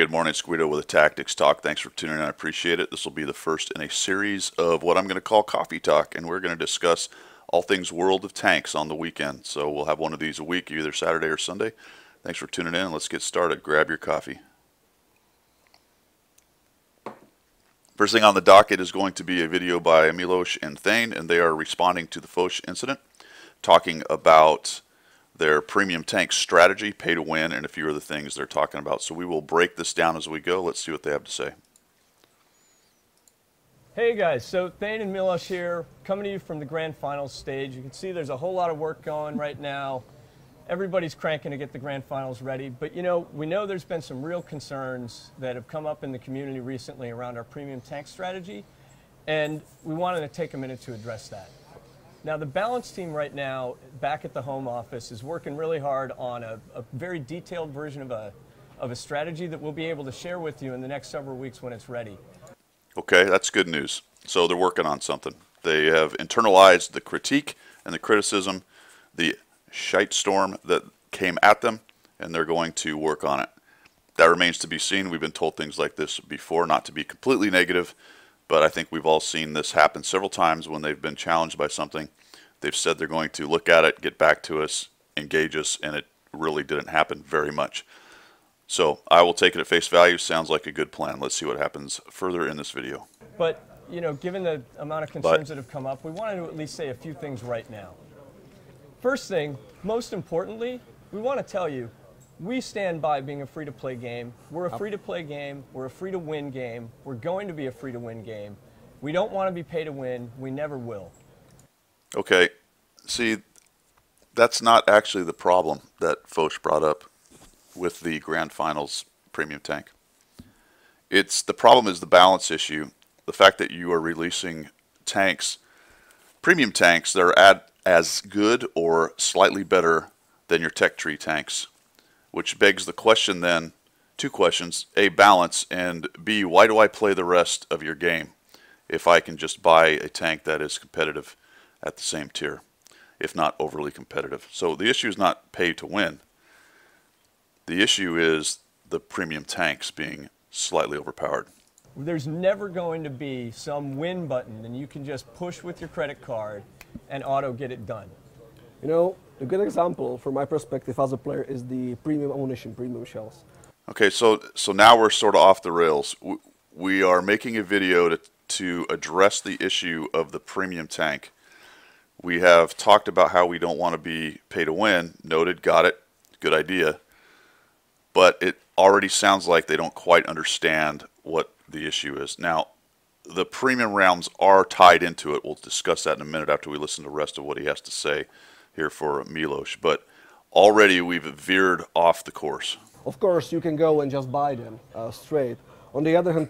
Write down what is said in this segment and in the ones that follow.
good morning. It's Guido with a Tactics Talk. Thanks for tuning in. I appreciate it. This will be the first in a series of what I'm going to call Coffee Talk, and we're going to discuss all things World of Tanks on the weekend. So we'll have one of these a week, either Saturday or Sunday. Thanks for tuning in. Let's get started. Grab your coffee. First thing on the docket is going to be a video by Milos and Thane, and they are responding to the Foch incident, talking about their premium tank strategy, pay to win, and a few other things they're talking about. So we will break this down as we go. Let's see what they have to say. Hey guys, so Thane and Milos here, coming to you from the Grand Finals stage. You can see there's a whole lot of work going right now. Everybody's cranking to get the Grand Finals ready, but we know there's been some real concerns that have come up in the community recently around our premium tank strategy, and we wanted to take a minute to address that. Now, the Balance team right now, back at the home office, is working really hard on a very detailed version of a strategy that we'll be able to share with you in the next several weeks when it's ready. Okay, that's good news. So they're working on something. They have internalized the critique and the criticism, the shitstorm that came at them, and they're going to work on it. That remains to be seen. We've been told things like this before, not to be completely negative, but I think we've all seen this happen several times when they've been challenged by something. They've said they're going to look at it, get back to us, engage us, and it really didn't happen very much. So I will take it at face value. Sounds like a good plan. Let's see what happens further in this video. But, given the amount of concerns that have come up, we wanted to at least say a few things right now. First thing, most importantly, we want to tell you, we stand by being a free-to-play game. We're a free-to-play game. We're a free-to-win game. We're going to be a free-to-win game. We don't want to be pay-to-win. We never will. Okay. See, that's not actually the problem that Foch brought up with the Grand Finals premium tank. The problem is the balance issue. The fact that you are releasing tanks, premium tanks, that are as good or slightly better than your tech tree tanks. Which begs the question then, two questions: A, balance, and B, why do I play the rest of your game if I can just buy a tank that is competitive at the same tier, if not overly competitive? So the issue is not pay to win. The issue is the premium tanks being slightly overpowered. There's never going to be some win button and you can just push with your credit card and auto get it done. A good example from my perspective as a player is the premium ammunition, premium shells. Okay, so now we're sort of off the rails. We are making a video to address the issue of the premium tank. We have talked about how we don't want to be pay to win. Noted, got it, good idea. But it already sounds like they don't quite understand what the issue is. Now, the premium rounds are tied into it. We'll discuss that in a minute after we listen to the rest of what he has to say here for Milos, but already we've veered off the course. Of course, you can go and just buy them straight. On the other hand,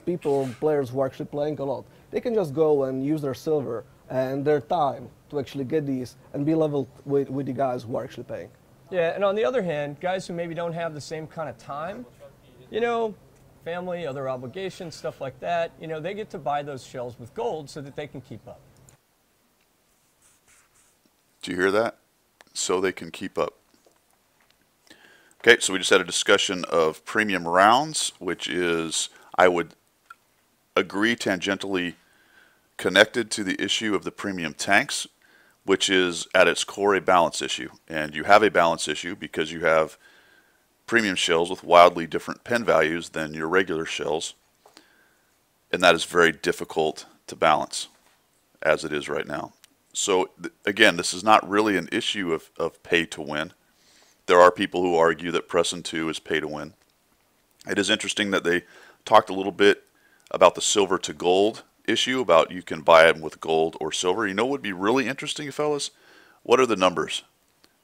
players who are actually playing a lot, they can just go and use their silver and their time to actually get these and be leveled with the guys who are actually paying. Yeah, and on the other hand, guys who maybe don't have the same kind of time, family, other obligations, stuff like that, they get to buy those shells with gold so that they can keep up. Do you hear that? So they can keep up. Okay, so we just had a discussion of premium rounds, which is, I would agree, tangentially connected to the issue of the premium tanks, which is at its core a balance issue. And you have a balance issue because you have premium shells with wildly different pen values than your regular shells, and that is very difficult to balance as it is right now. So again, this is not really an issue of pay to win. There are people who argue that Presson 2 is pay to win. It is interesting that they talked a little bit about the silver to gold issue, about you can buy them with gold or silver. You know what would be really interesting, fellas? What are the numbers?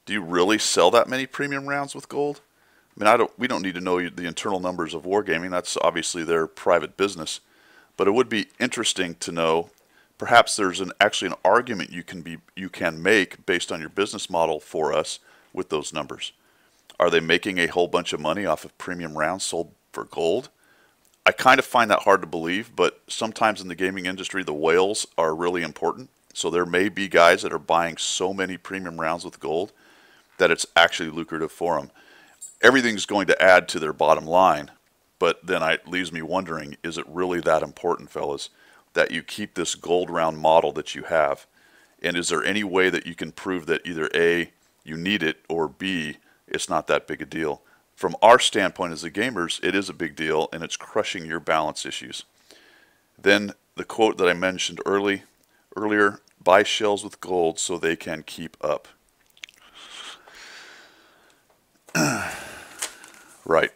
Do you really sell that many premium rounds with gold? I mean, we don't need to know the internal numbers of Wargaming. That's obviously their private business. But it would be interesting to know. Perhaps there's actually an argument you can make based on your business model for us with those numbers. Are they making a whole bunch of money off of premium rounds sold for gold? I kind of find that hard to believe, but sometimes in the gaming industry, the whales are really important. So there may be guys that are buying so many premium rounds with gold that it's actually lucrative for them. Everything's going to add to their bottom line, But then it leaves me wondering, is it really that important, fellas, that you keep this gold round model that you have? And is there any way that you can prove that either A, you need it, or B, it's not that big a deal? From our standpoint as the gamers, it is a big deal, and it's crushing your balance issues. Then the quote that I mentioned earlier, buy shells with gold so they can keep up. Right.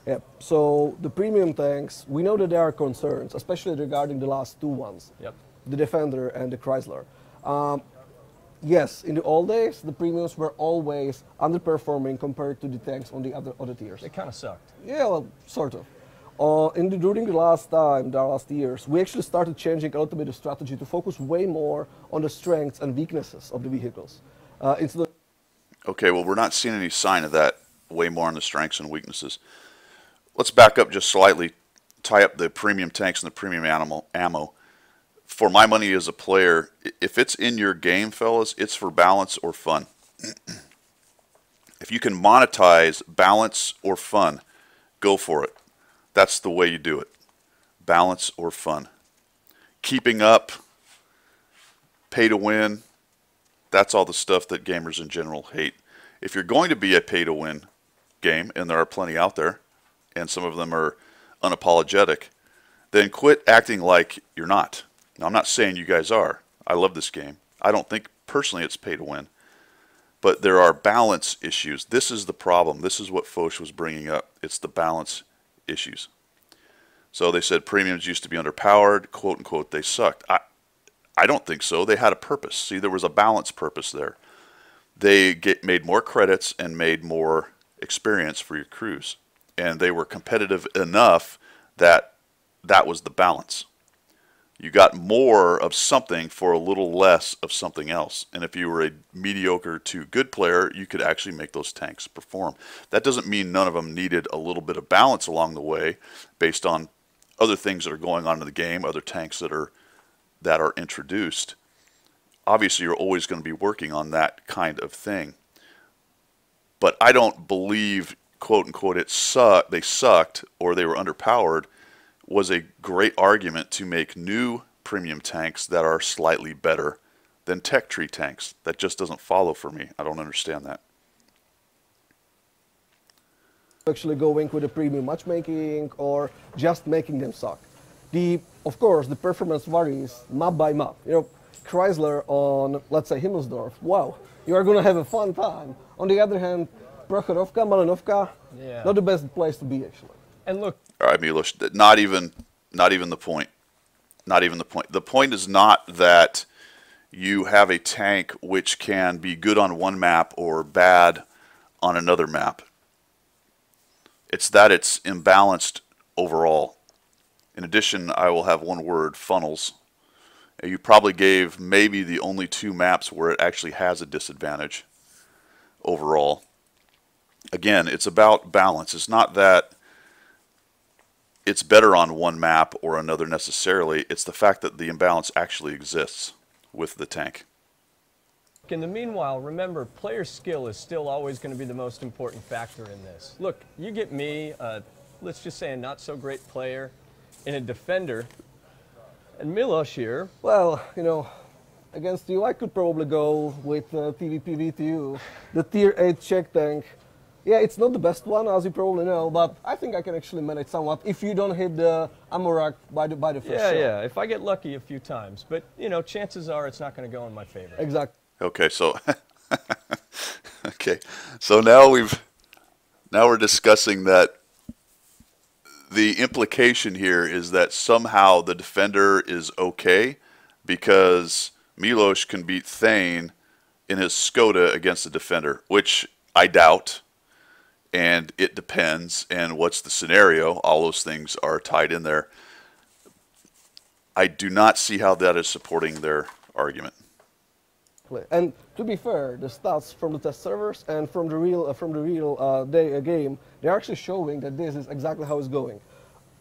Yep. So the premium tanks, we know that there are concerns, especially regarding the last two ones. Yep. The Defender and the Chrysler. Yes, in the old days, the premiums were always underperforming compared to the tanks on the other tiers. They kind of sucked. Yeah, well, sort of. During the last years, we actually started changing a little bit of strategy to focus way more on the strengths and weaknesses of the vehicles. Instead of Okay, well, we're not seeing any sign of that, way more on the strengths and weaknesses. Let's back up just slightly, tie up the premium tanks and the premium ammo. For my money as a player, if it's in your game, fellas, it's for balance or fun. If you can monetize balance or fun, go for it. That's the way you do it. Balance or fun. Keeping up, pay to win, that's all the stuff that gamers in general hate. If you're going to be a pay to win game, and there are plenty out there, and some of them are unapologetic, then quit acting like you're not. Now, I'm not saying you guys are. I love this game. I don't think personally it's pay to win. But there are balance issues. This is the problem. This is what Foch was bringing up. It's the balance issues. So they said premiums used to be underpowered, quote unquote, they sucked. I don't think so. They had a purpose. See, there was a balance purpose there. They made more credits and made more experience for your crews. And they were competitive enough that that was the balance. You got more of something for a little less of something else. And if you were a mediocre to good player, you could actually make those tanks perform. That doesn't mean none of them needed a little bit of balance along the way based on other things that are going on in the game, other tanks that are introduced. Obviously, you're always going to be working on that kind of thing. But I don't believe, quote unquote, they sucked or they were underpowered was a great argument to make new premium tanks that are slightly better than tech tree tanks. That just doesn't follow for me. I don't understand that. actually going with the premium matchmaking or just making them suck. Of course, the performance varies map by map. You know, Chrysler on, let's say, Himmelsdorf, wow, you are going to have a fun time. On the other hand, Prokhorovka, Malinovka, not the best place to be, actually. And look, All right, Milos, not even the point. Not even the point. The point is not that you have a tank which can be good on one map or bad on another map. It's that it's imbalanced overall. In addition, I will have one word, funnels. You probably gave maybe the only two maps where it actually has a disadvantage overall. Again, it's about balance. It's not that it's better on one map or another necessarily. It's the fact that the imbalance actually exists with the tank. in the meanwhile, remember, player skill is still always going to be the most important factor in this. Look, you get me, let's just say a not-so-great player in a Defender, and Milos here. Well, you know, against you, I could probably go with TVP VTU, the Tier 8 Czech tank. Yeah, it's not the best one, as you probably know, but I think I can actually manage somewhat if you don't hit the ammo rack by the first shot. Yeah, if I get lucky a few times. But, you know, chances are it's not going to go in my favor. Exactly. Okay, so so now we're discussing that the implication here is that somehow the Defender is okay because Milos can beat Thane in his Skoda against the Defender, which I doubt. And it depends, and what's the scenario? All those things are tied in there. I do not see how that is supporting their argument. And to be fair, the stats from the test servers and from the real game, they're actually showing that this is exactly how it's going.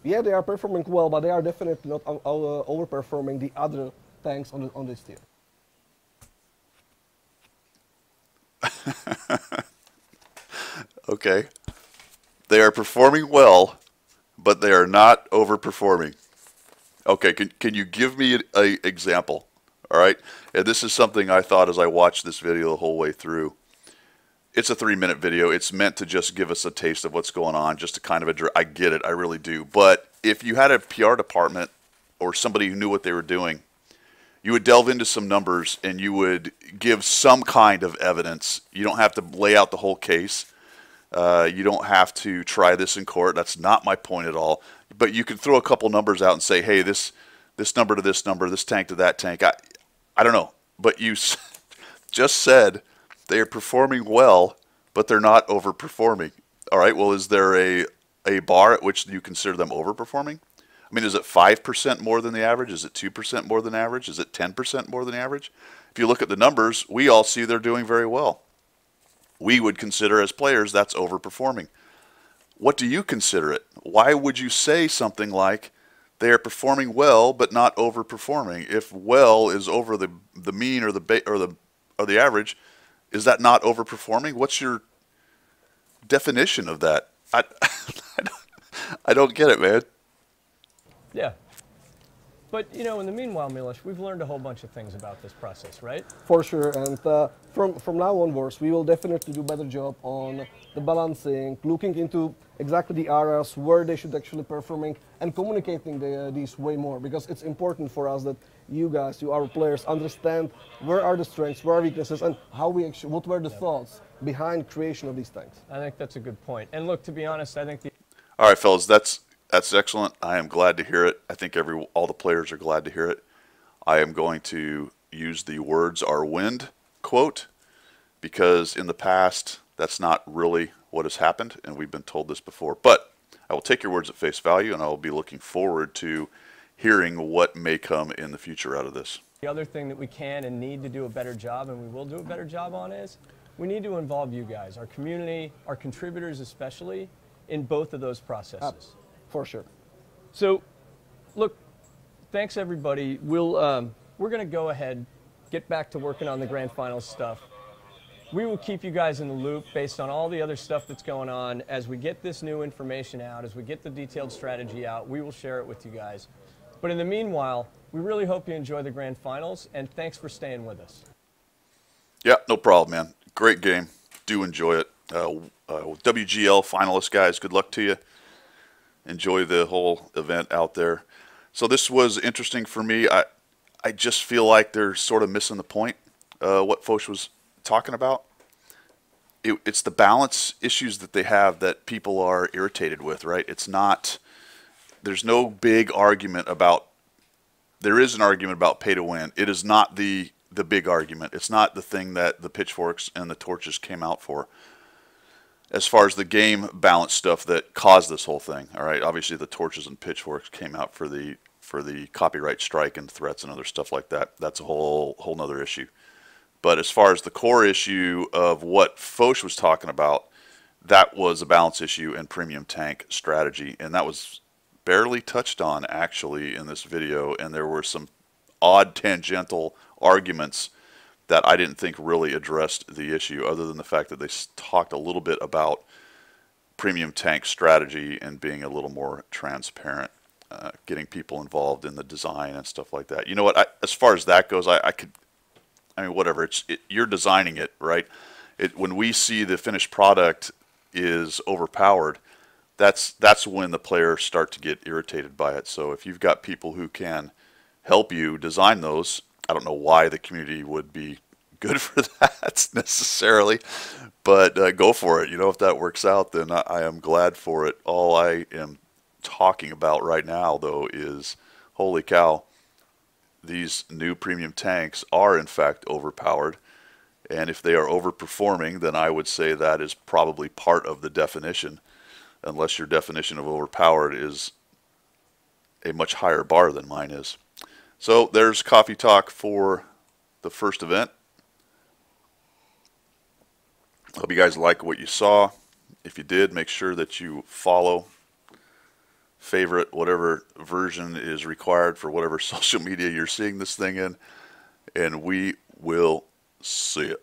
Yeah, they are performing well, but they are definitely not overperforming the other tanks on this tier. Okay. They are performing well, but they are not overperforming. Okay, can you give me an example? All right, and this is something I thought as I watched this video the whole way through. It's a 3-minute video. It's meant to just give us a taste of what's going on, just to kind of address. I get it, I really do. But if you had a PR department or somebody who knew what they were doing, you would delve into some numbers and you would give some kind of evidence. You don't have to lay out the whole case. You don't have to try this in court. That's not my point at all. But you could throw a couple numbers out and say, hey, this number to this number, this tank to that tank. I don't know. But you just said they are performing well, but they're not overperforming. All right, well, is there a bar at which you consider them overperforming? I mean, is it 5% more than the average? Is it 2% more than average? Is it 10% more than average? If you look at the numbers, we all see they're doing very well. We would consider as players that's overperforming. What do you consider it? Why would you say something like they are performing well but not overperforming? If well is over the mean or the average, is that not overperforming? What's your definition of that? I don't get it, man. Yeah. But, you know, in the meanwhile, Milos, we've learned a whole bunch of things about this process, right? For sure, and from now onwards, we will definitely do a better job on the balancing, looking into exactly the areas where they should actually performing, and communicating these way more, because it's important for us that you guys, our players, understand where are the strengths, where are weaknesses, and how we actually, what were the thoughts behind creation of these tanks. I think that's a good point. And look, to be honest, I think All right, fellas, that's excellent. I am glad to hear it. I think all the players are glad to hear it. I am going to use the words are wind quote, because in the past that's not really what has happened, and we've been told this before. But I will take your words at face value, and I will be looking forward to hearing what may come in the future out of this. the other thing that we can and need to do a better job, and we will do a better job on, is we need to involve you guys, our community, our contributors especially, in both of those processes. For sure. So, look, thanks everybody. We're going to go ahead, get back to working on the grand finals stuff. We will keep you guys in the loop based on all the other stuff that's going on. As we get this new information out, as we get the detailed strategy out, we will share it with you guys. But in the meanwhile, we really hope you enjoy the grand finals, and thanks for staying with us. Yeah, no problem, man. Great game. Do enjoy it. WGL finalists, guys, good luck to you. Enjoy the whole event out there. So this was interesting for me. I just feel like they're sort of missing the point, what Foch was talking about. It's the balance issues that they have that people are irritated with, right? It's not, there's no big argument about, there is an argument about pay to win. It is not the big argument. It's not the thing that the pitchforks and the torches came out for. As far as the game balance stuff that caused this whole thing, all right, obviously the torches and pitchforks came out for the copyright strike and threats and other stuff like that. That's a whole nother issue. But as far as the core issue of what Foch was talking about, that was a balance issue and premium tank strategy, and that was barely touched on actually in this video, and there were some odd tangential arguments that I didn't think really addressed the issue, other than the fact that they talked a little bit about premium tank strategy and being a little more transparent, getting people involved in the design and stuff like that. You know what? As far as that goes, I mean, whatever. You're designing it, right? When we see the finished product is overpowered, that's when the players start to get irritated by it. So if you've got people who can help you design those, I don't know why the community would be good for that necessarily, but go for it. You know, if that works out, then I am glad for it. All I am talking about right now, though, is holy cow, these new premium tanks are in fact overpowered. And if they are overperforming, then I would say that is probably part of the definition, unless your definition of overpowered is a much higher bar than mine is. So there's coffee talk for the first event. Hope you guys like what you saw. If you did, make sure that you follow, favorite, whatever version is required for whatever social media you're seeing this thing in, and we will see it.